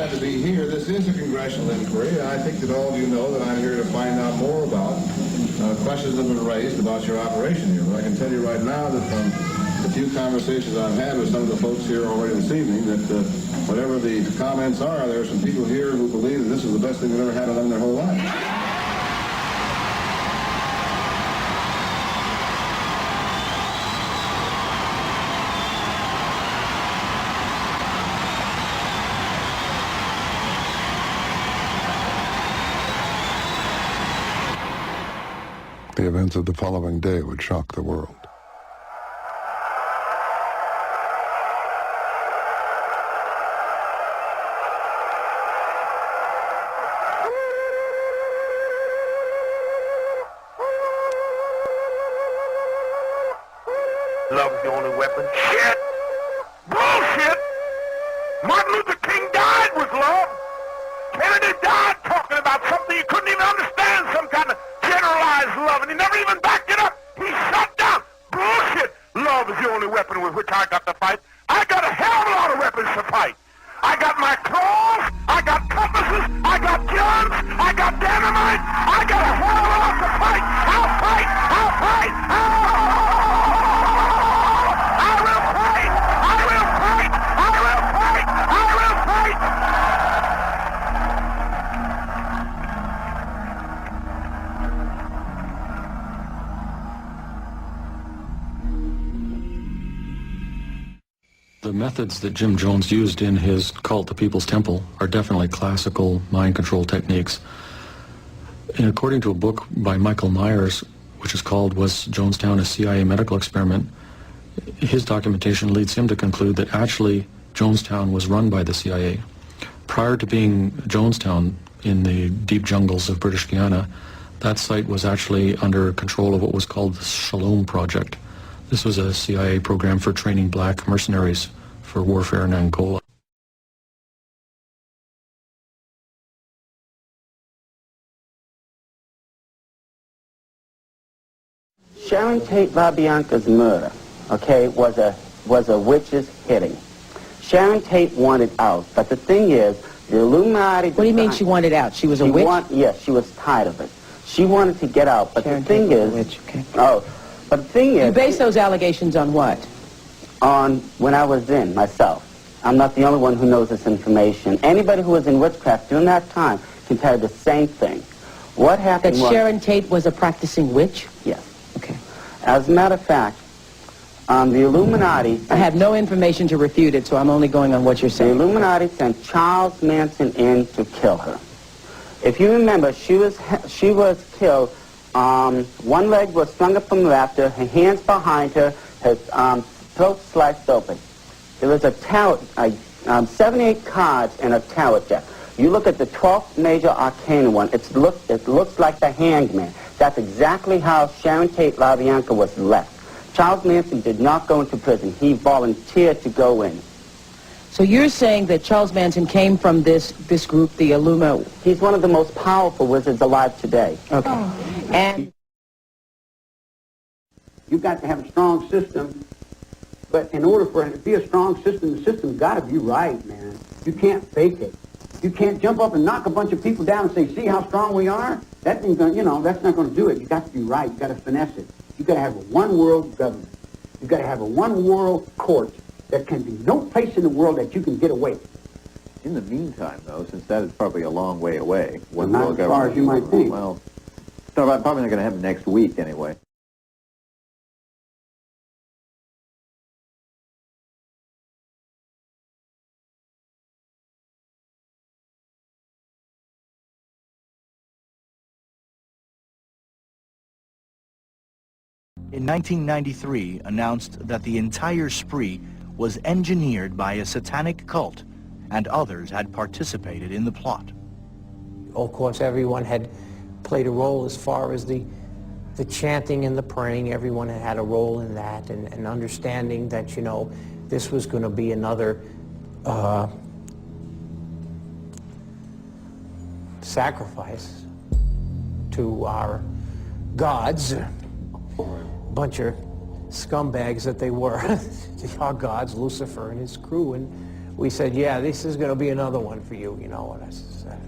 glad to be here. This is a congressional inquiry, and I think that all of you know that I'm here to find out more about questions that have been raised about your operation here. But I can tell you right now that from the few conversations I've had with some of the folks here already this evening, that whatever the comments are, there are some people here who believe that this is the best thing they've ever had on them in their whole life. The events of the following day would shock the world. Love is the only weapon. Shit! Bullshit! Martin Luther King died with love. Kennedy died talking about something you couldn't even understand, some kind of generalized love, and he never even backed it up. He shut down. Bullshit! Love is the only weapon with which I got to fight. I got a hell of a lot of weapons to fight. I got my claws, I got compasses, I got guns, I got dynamite, I got a hell of a lot to fight. I'll fight! I'll fight! I will fight! I will fight! I will fight! I will fight! The methods that Jim Jones used in his cult, the People's Temple, are definitely classical mind control techniques. And according to a book by Michael Myers, which is called Was Jonestown a CIA Medical Experiment, his documentation leads him to conclude that actually Jonestown was run by the CIA. Prior to being Jonestown in the deep jungles of British Guiana, that site was actually under control of what was called the Shalom Project. This was a CIA program for training black mercenaries for warfare in Angola. Sharon Tate LaBianca's murder, okay, was a witch's hitting. Sharon Tate wanted out, but the thing is, the Illuminati... What do you mean she wanted out? She was a witch? Yes, she was tired of it. She wanted to get out, but Sharon the thing Tate is... was a witch, okay. Oh, but the thing is... You base those allegations on what? On when I was in, myself. I'm not the only one who knows this information. Anybody who was in witchcraft during that time can tell you the same thing. What happened That was... Sharon Tate was a practicing witch? Yes. Okay. As a matter of fact, the Illuminati... I have no information to refute it, so I'm only going on what you're The saying. Illuminati sent Charles Manson in to kill her. If you remember, she was killed. One leg was slung up from the rafter, her hands behind her, her throat sliced open. There was a tarot, 78 cards in a tarot deck. You look at the 12th major arcana one, it looks like the hangman. That's exactly how Sharon Tate LaBianca was left. Charles Manson did not go into prison. He volunteered to go in. So you're saying that Charles Manson came from this group, the Illuma... He's one of the most powerful wizards alive today. Okay. And... You've got to have a strong system, but in order for it to be a strong system, the system's got to be right, man. You can't fake it. You can't jump up and knock a bunch of people down and say, see how strong we are? That ain't gonna, that's not going to do it. You got to be right. You got to finesse it. You got to have a one world government. You got to have a one world court. There can be no place in the world that you can get away. In the meantime, though, since that is probably a long way away, Well, not as far as you might think. Well, it's probably not going to happen next week anyway. In 1993, announced that the entire spree was engineered by a satanic cult, and others had participated in the plot. Of course, everyone had played a role as far as the chanting and the praying. Everyone had a role in that, and understanding that, this was going to be another sacrifice to our gods. Bunch of scumbags that they were, our gods, Lucifer and his crew, and we said, yeah, this is going to be another one for you, you know. And I said,